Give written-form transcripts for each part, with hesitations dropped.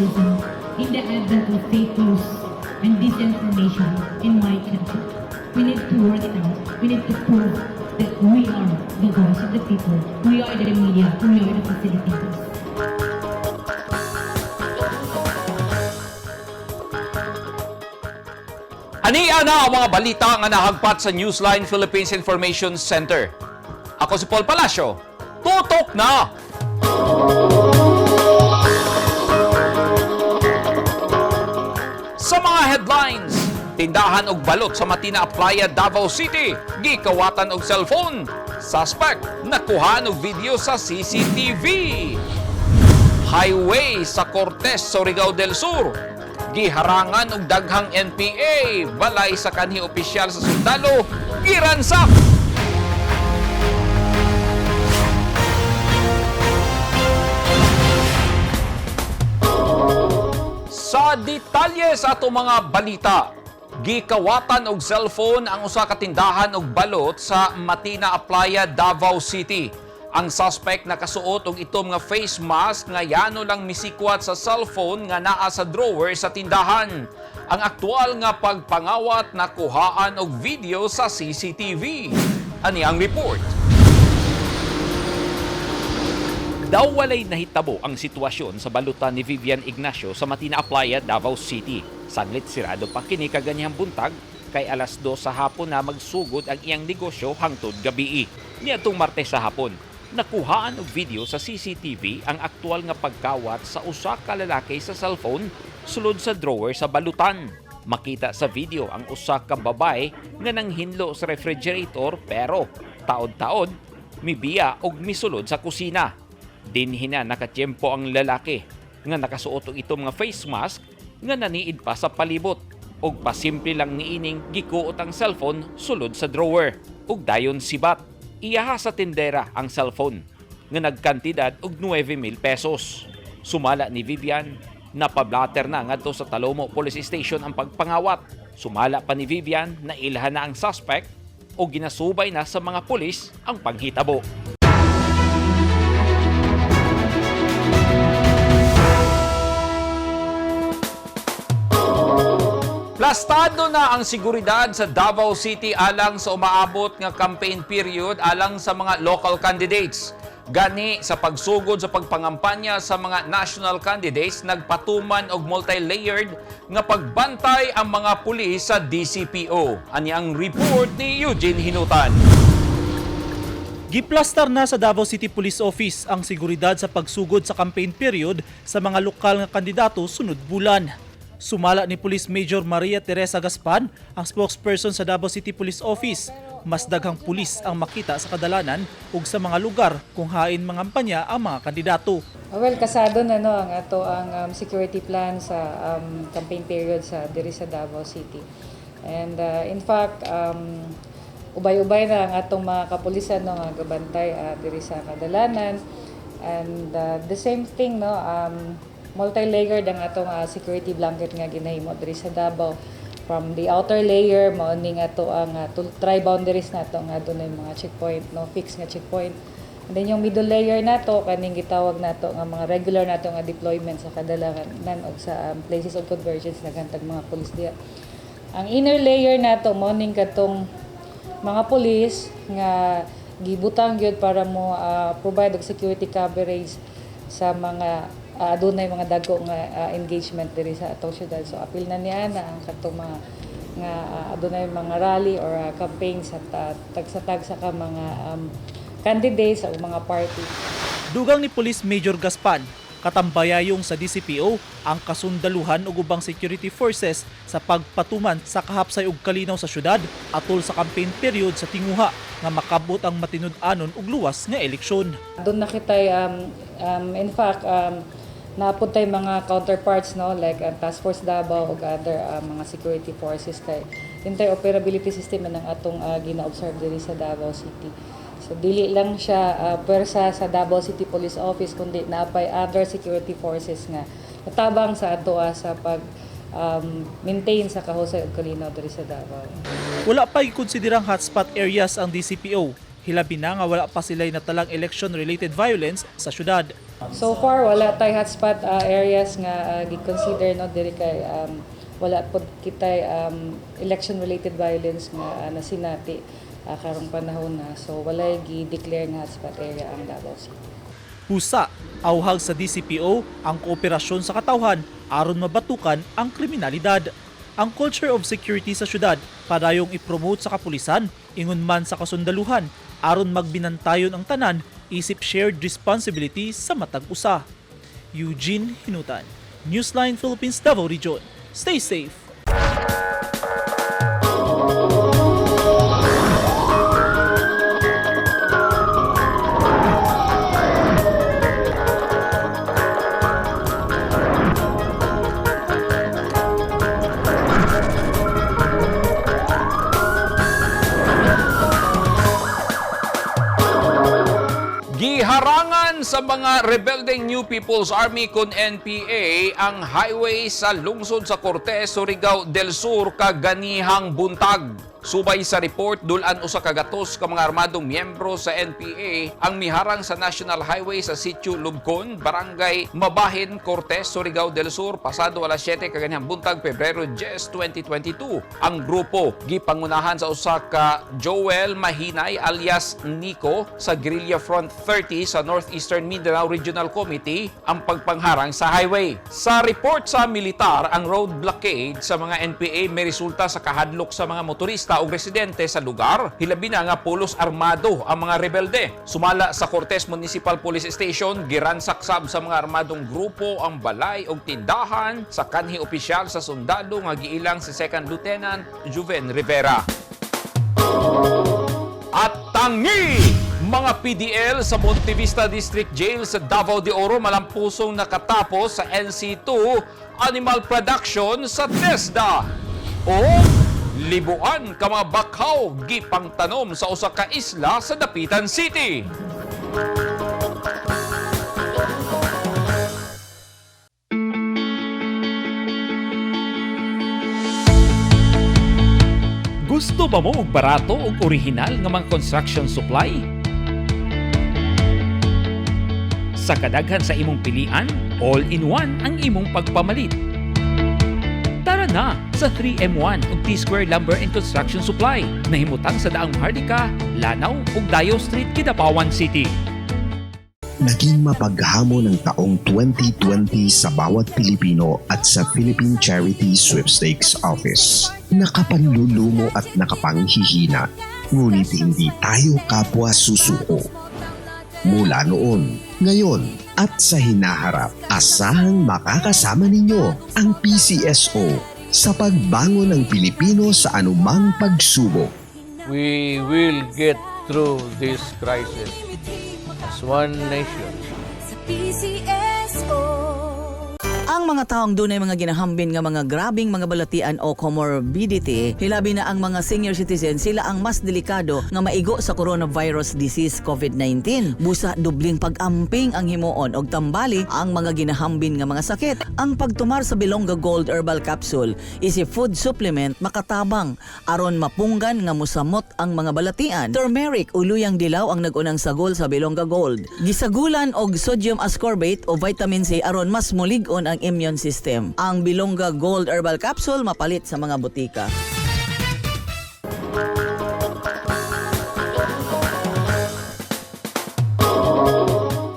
citizen in the advent of fake news and disinformation in my country. We need to work it out. We need to prove that we are the voice of the people. We are the media. We are the facilitators. Ania na ang mga balita nga nahagpat sa Newsline Philippines Information Center. Ako si Paul Palacio. Tutok na! Sa mga headlines, tindahan og balot sa Matina Playa, Davao City, gikawatan og cellphone. Suspect nakuhaan og video sa CCTV. Highway sa Cortes, Surigao del Sur, giharangan og daghang NPA, balay sa kanhi opisyal sa sundalo, giransak. Sa detalye sa ato mga balita, gikawatan og cellphone ang usa ka tindahan og balot sa Matina Playa, Davao City. Ang suspect nakasuot og itom nga face mask nga yano lang misikwat sa cellphone nga naa sa drawer sa tindahan. Ang aktual nga pagpangawat nakuhaan og video sa CCTV. Ani ang report. Daw walay nahitabo ang sitwasyon sa balutan ni Vivian Ignacio sa Matina Playa, Davao City. Saglit sirado pa kini kaganyang buntag kay alas 2 sa hapon na magsugod ang iyang negosyo hangtod gabii. Niadtong Martes sa hapon, nakuhaan og video sa CCTV ang aktual nga pagkawat sa usa ka lalaki sa cellphone sulod sa drawer sa balutan. Makita sa video ang usa ka babae nga nanghinlo sa refrigerator pero taod-taod mibiya og misulod sa kusina. Dinhina nakatiempo ang lalaki nga nakasuot og itom nga face mask nga naniid pa sa palibot og pasimple lang niining gikuot ang cellphone sulod sa drawer ug dayon sibat. Iyaha sa tindera ang cellphone nga nagkantidad og 9,000 pesos. Sumala ni Vivian, napablatter na ngadto sa Talomo Police Station ang pagpangawat. Sumala pa ni Vivian na ilhan na ang suspect o ginasubay na sa mga pulis ang panghitabo. Plastado na ang seguridad sa Davao City alang sa umaabot nga campaign period alang sa mga local candidates. Gani sa pagsugod sa pagpangampanya sa mga national candidates, nagpatuman og multi-layered nga pagbantay ang mga pulis sa DCPO. Ani ang report ni Eugene Hinutan. Giplastar na sa Davao City Police Office ang seguridad sa pagsugod sa campaign period sa mga lokal nga kandidato sunod bulan. Sumala ni Police Major Maria Teresa Gaspan, ang spokesperson sa Davao City Police Office. Mas daghang pulis ang makita sa kadalanan ug sa mga lugar kung hain mangampanya ang mga kandidato. Well, kasado na no ang ato ang security plan sa campaign period sa diri sa Davao City. And in fact, ubay-ubay na ang atong mga kapulisan no nga gabantay diri sa kadalanan. And the same thing no multi-layered ang atong security blanket nga ginahimo diri sa Davao. From the outer layer mao ni nga to ang tri-boundaries nato nga dunay mga checkpoint no fixed nga checkpoint. And then yung middle layer nato kaning gitawag nato nga mga regular nato nga deployment sa kadalanan og sa places of convergence na kantag mga pulis diya. Ang inner layer nato mao ning katong mga pulis nga gibutang gyud para mo provide og security coverage sa mga adunay mga dago nga engagement diri sa atong syudad. So apil na niya na ang katong mga nga adunay mga rally or campaigns sa tagsa-tagsa ka mga candidates o mga party. Dugang ni Police Major Gaspan, katambayayong sa DCPO ang kasundaluhan ug ubang security forces sa pagpatuman sa kahapsay ug kalinaw sa syudad atol sa campaign period sa tinguha nga makabot ang matinud-anon ug luwas nga eleksyon. Doon nakitay in fact napuntay mga counterparts no like Task Force Davao ug other mga security forces kay interoperability system ng atong gina-observe diri sa Davao City. So dili lang siya pwersa sa Davao City Police Office kundi naapay other security forces nga natabang sa ato sa pag maintain sa kahusay ug kalinaw diri sa Davao. Wala pa ikonsiderang hotspot areas ang DCPO. Hilabi na nga wala pa sila'y natalang election-related violence sa syudad. So far wala tay hotspot areas nga gi-consider no diri kay wala pod kitay election related violence nga nasinati karong panahon na. So walay gi-declare nga hotspot area ang Davao City. Husa, auhag sa DCPO ang kooperasyon sa katawhan aron mabatukan ang kriminalidad. Ang culture of security sa syudad padayong ipromote sa kapulisan ingon man sa kasundaluhan aron magbinantayon ang tanan isip shared responsibility sa matag usa. Eugene Hinutan, Newsline Philippines Davao Region. Stay safe. Giharangan sa mga rebelding New People's Army kun NPA ang highway sa lungsod sa Cortes, Surigao del Sur kaganihang buntag. Subay sa report, dulan usa ka gatos ka mga armadong miyembro sa NPA ang miharang sa National Highway sa Sitio Lubcon, Barangay Mabahin, Cortes, Surigao del Sur pasado alas 7 kaganihang buntag, Pebrero 10, 2022. Ang grupo gipangunahan sa usa ka Joel Mahinay alias Nico sa Guerrilla Front 30 sa Northeastern Mindanao Regional Committee ang pagpangharang sa highway. Sa report sa militar, ang road blockade sa mga NPA may resulta sa kahadlok sa mga motorista o residente sa lugar. Hilabi na nga pulos armado ang mga rebelde. Sumala sa Cortes Municipal Police Station, giransaksab sa mga armadong grupo ang balay o tindahan sa kanhi opisyal sa sundalo nga giilang si Second Lieutenant Juven Rivera. At tangi! Mga PDL sa Montevista District Jail sa Davao de Oro malampusong nakatapos sa NC2 Animal Production sa TESDA. O libuan ka mga bakhaw gipangtanom sa usa ka isla sa Dapitan City. Gusto ba mo og barato ug orihinal nga mga construction supply? Sa kadaghan sa imong pilian, all-in-one ang imong pagpamalit. Tara na sa 3M1 ug T-Square Lumber and Construction Supply. Nahimutang sa daang Hardika, Lanao ug Dayo Street, Kidapawan City. Naging mapaghamon ng taong 2020 sa bawat Pilipino at sa Philippine Charity Sweepstakes Office. Nakapanlulumo at nakapanghihina, ngunit hindi tayo kapwa susuko. Mula noon, ngayon, at sa hinaharap, asahang makakasama ninyo ang PCSO sa pagbangon ng Pilipino sa anumang pagsubok. We will get through this crisis as one nation. Ang mga taong dunay mga ginahambin nga mga grabing mga balatian o comorbidity, hilabi na ang mga senior citizens, sila ang mas delikado nga maigo sa coronavirus disease COVID-19. Busa dubling pag-amping ang himuon og tambali ang mga ginahambin nga mga sakit. Ang pagtumar sa Bilonga Gold Herbal Capsule is a food supplement makatabang aron mapunggan nga musamot ang mga balatian. Turmeric o luyang dilaw ang nag-unang sagol sa Bilonga Gold. Gisagulan og sodium ascorbate o vitamin C aron mas mulig-on ang immune system. Ang Bilonga Gold Herbal Capsule mapalit sa mga butika.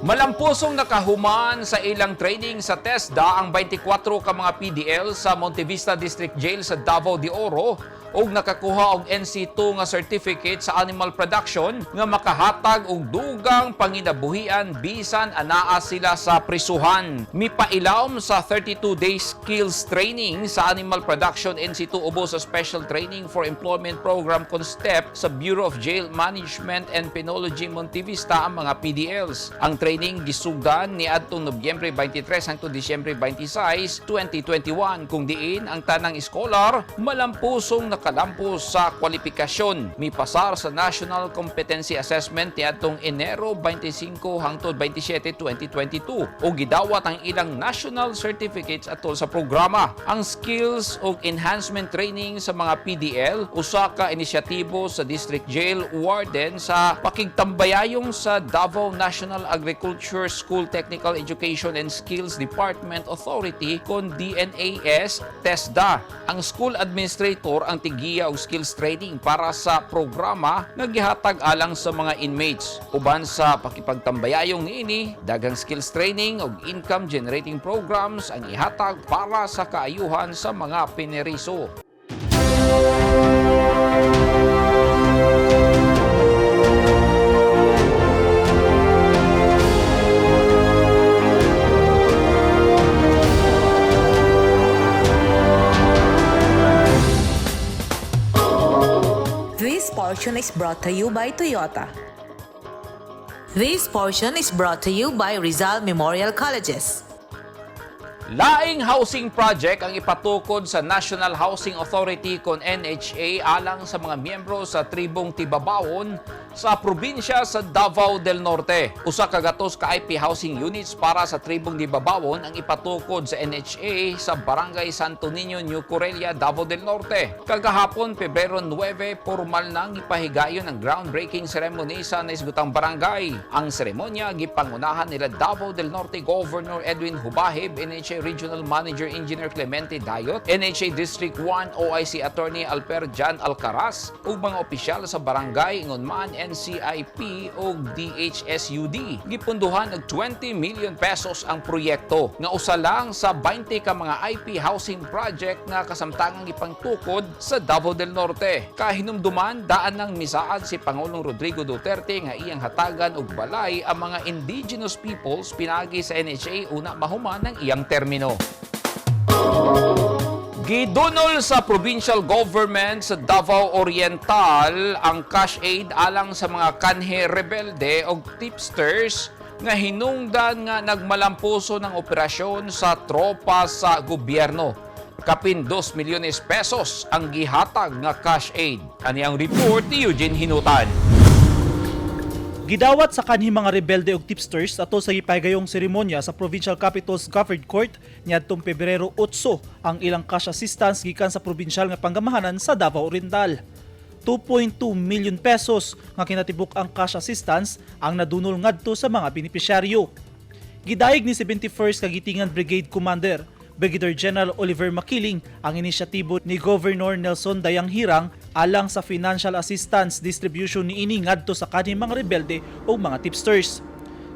Malampusong nakahuman sa ilang training sa TESDA ang 24 ka mga PDL sa Montevista District Jail sa Davao de Oro ug nakakuha og NC2 nga certificate sa animal production nga makahatag og dugang panginabuhian bisan anaa sila sa prisuhan. Mipailawom sa 32-day skills training sa animal production NC2 ubos sa Special Training for Employment Program CONSTEP sa Bureau of Jail Management and Penology Montevista ang mga PDLs. Ang training gisugan ni adtong Nobyembre 23 hangtod Disyembre 26, 2021 kung diin ang tanang iskolar malampusong nakalampo sa kwalifikasyon mipasar sa National Competency Assessment niadtong Enero 25 hangtod 27, 2022 o gidawat ang ilang national certificates atol sa programa. Ang skills o enhancement training sa mga PDL usa ka inisyatibo sa District Jail Warden sa pakigtambayayong sa Davao National Agriculture School Technical Education and Skills Department Authority kon DNAS TESDA. Ang school administrator ang tigiya og skills training para sa programa nga gihatag alang sa mga inmates. Uban sa pakipagtambayayong niini, daghang skills training ug income generating programs ang ihatag para sa kaayuhan sa mga pineriso. This portion is brought to you by Toyota. This portion is brought to you by Rizal Memorial Colleges. Laing housing project ang ipatukod sa National Housing Authority kon NHA alang sa mga miyembro sa tribong Tibabawon sa probinsya sa Davao del Norte. Usa ka gatos ka IP housing units para sa tribong Tibabawon ang ipatukod sa NHA sa Barangay Santo Niño, New Corelia, Davao del Norte. Kagahapon, Pebrero 9, formal nang ipahigayon ang groundbreaking ceremony sa naisgutang barangay. Ang seremonya gipangunahan nila Davao del Norte Governor Edwin Hubahib, NHA Regional Manager Engineer Clemente Dayot, NHA District 1 OIC Attorney Alper Jan Alcaraz ug mga opisyal sa barangay ingon man NCIP ug DHSUD. Gipunduhan og 20 million pesos ang proyekto nga usa lang sa 20 ka mga IP housing project nga kasamtangang ipangtukod sa Davao del Norte. Kahinumduman daan ng misaad si Pangulong Rodrigo Duterte nga iyang hatagan og balay ang mga indigenous peoples pinagi sa NHA una mahuman ng iyang termino. Gidunol sa provincial government sa Davao Oriental ang cash aid alang sa mga kanhe rebelde o tipsters nga hinungdan nga nagmalampuso ng operasyon sa tropa sa gobyerno. Kapin 2 milyones pesos ang gihatag nga cash aid. Ani ang report ni Eugene Hinutan. Gidawat sa kanhi mga rebelde ug tipsters ato sa gipahigayong seremonya sa Provincial Capital's Covered Court niadtong Pebrero 8 ang ilang cash assistance gikan sa probinsyal nga panggamahanan sa Davao Oriental. 2.2 million pesos nga kinatibuk ang cash assistance ang nadunol ngadto sa mga benepisyaryo. Gidayeg ni 71st Kagitingan Brigade Commander Brigadier General Oliver Makiling ang inisyatibo ni Governor Nelson Dayang Hirang alang sa financial assistance distribution niini ngadto sa kanhing mga rebelde o mga tipsters.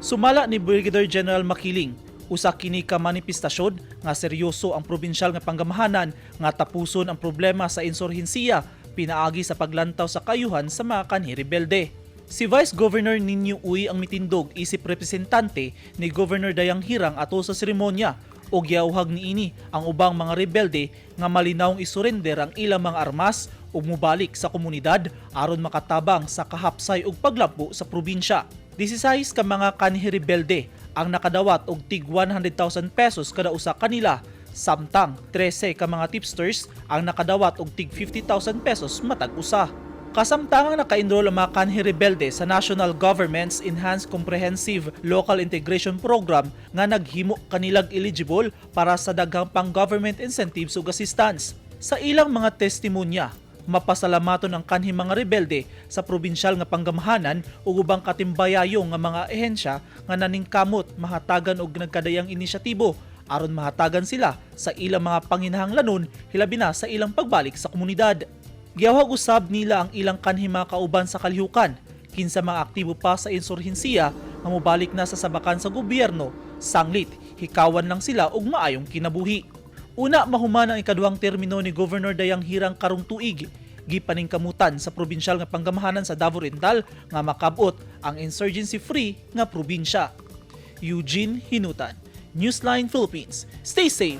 Sumala ni Brigadier General Makiling, usa kini ka manifestasyon nga seryoso ang probinsyal nga panggamahanan nga tapuson ang problema sa insurhensiya pinaagi sa paglantaw sa kayuhan sa mga kanhi rebelde. Si Vice Governor Ninyo Uy ang mitindog isip representante ni Governor Dayang Hirang ato sa seremonya o giyawhag niini ang ubang mga rebelde nga malinawng isurrender ang ilang mga armas o mubalik sa komunidad aron makatabang sa kahapsay ug paglampo sa probinsya. 16 ka mga kanhi rebelde ang nakadawat og tig 100,000 pesos kada usa kanila, samtang 13 ka mga tipsters ang nakadawat og tig 50,000 pesos matag usa. Kasamtangang naka-enroll ang mga kanhi rebelde sa National Government's Enhanced Comprehensive Local Integration Program nga naghimo kanilag eligible para sa daghang pang-government incentives ug assistance. Sa ilang mga testimonya, mapasalamaton ang kanhi mga rebelde sa probinsyal nga panggamahanan ug ubang katimbayayong nga mga ehensya nga naningkamot mahatagan og nagkadayang inisyatibo aron mahatagan sila sa ilang mga panginahanglanon hilabi na sa ilang pagbalik sa komunidad. Giyawhag usab nila ang ilang kanhi mga kauban sa kalihukan, kinsa mga aktibo pa sa insurhensiya nga mobalik na sa sabakan sa gobyerno, sanglit hikawan lang sila og maayong kinabuhi. Una mahuman ang ikaduhang termino ni Governor Dayang Hirang karong tuig, gipaningkamutan sa probinsyal nga panggamahanan sa Davao Oriental nga makabot ang insurgency-free nga probinsya. Eugene Hinutan, Newsline Philippines. Stay safe!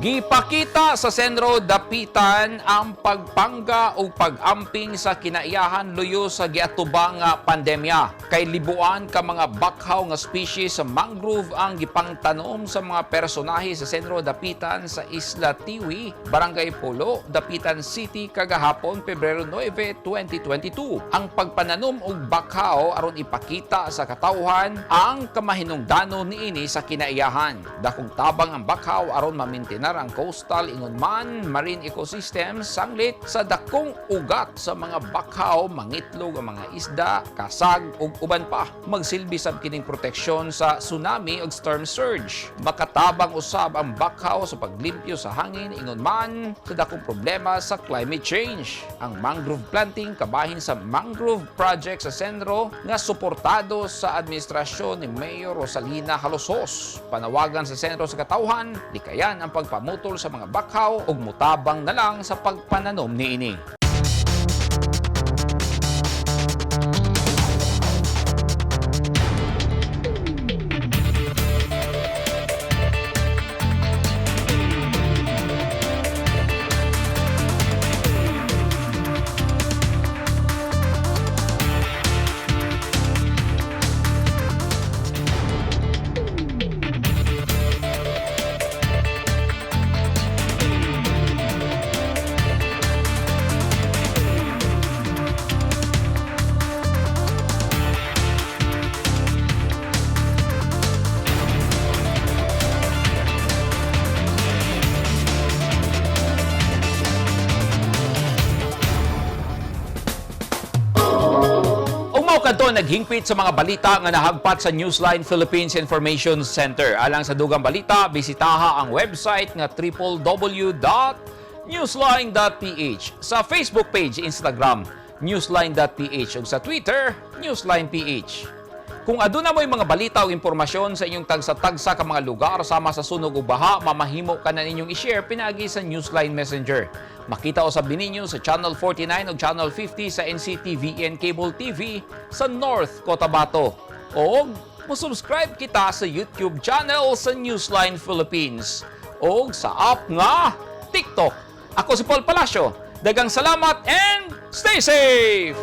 Gipakita sa sentro dapitan ang pagpangga o pag-amping sa kinaiyahan luyo sa giatubang nga pandemya. Kay libuan ka mga bakhaw nga species sa mangrove ang gipangtanom sa mga personahe sa sentro dapitan sa Isla Tiwi, Barangay Polo, Dapitan City kagahapon Pebrero 9, 2022. Ang pagpananom og bakhaw aron ipakita sa katawhan ang kamahinungdanon niini sa kinaiyahan. Dakong tabang ang bakhaw aron mamintinar ang coastal ingon man marine ecosystem sanglit sa dakong ugat sa mga bakhaw, mangitlog ang mga isda, kasag ug uban pa. Magsilbi sab kining proteksyon sa tsunami ug storm surge. Makatabang usab ang bakhaw sa paglimpyo sa hangin ingon man sa dakong problema sa climate change. Ang mangrove planting kabahin sa mangrove project sa sentro nga suportado sa administrasyon ni Mayor Rosalina Halosos. Panawagan sa sentro sa katawhan, likayan ang pagpamutol sa mga bakhaw ug mutabang na lang sa pagpananom niini. Kadto naghingpit sa mga balita nga nahagpat sa Newsline Philippines Information Center. Alang sa dugang balita, bisitaha ang website nga www.newsline.ph. Sa Facebook page, Instagram, newsline.ph ug sa Twitter, newsline.ph. Kung aduna mo'y mga balita o impormasyon sa inyong tagsa-tagsa ka mga lugar sama sa sunog o baha, mamahimo ka na ninyong i-share pinagi sa Newsline Messenger. Makita usab ninyo sa Channel 49 o Channel 50 sa NCTVN Cable TV sa North Cotabato. O mo-subscribe kita sa YouTube channel sa Newsline Philippines o sa app nga TikTok. Ako si Paul Palacio. Dagang salamat and stay safe!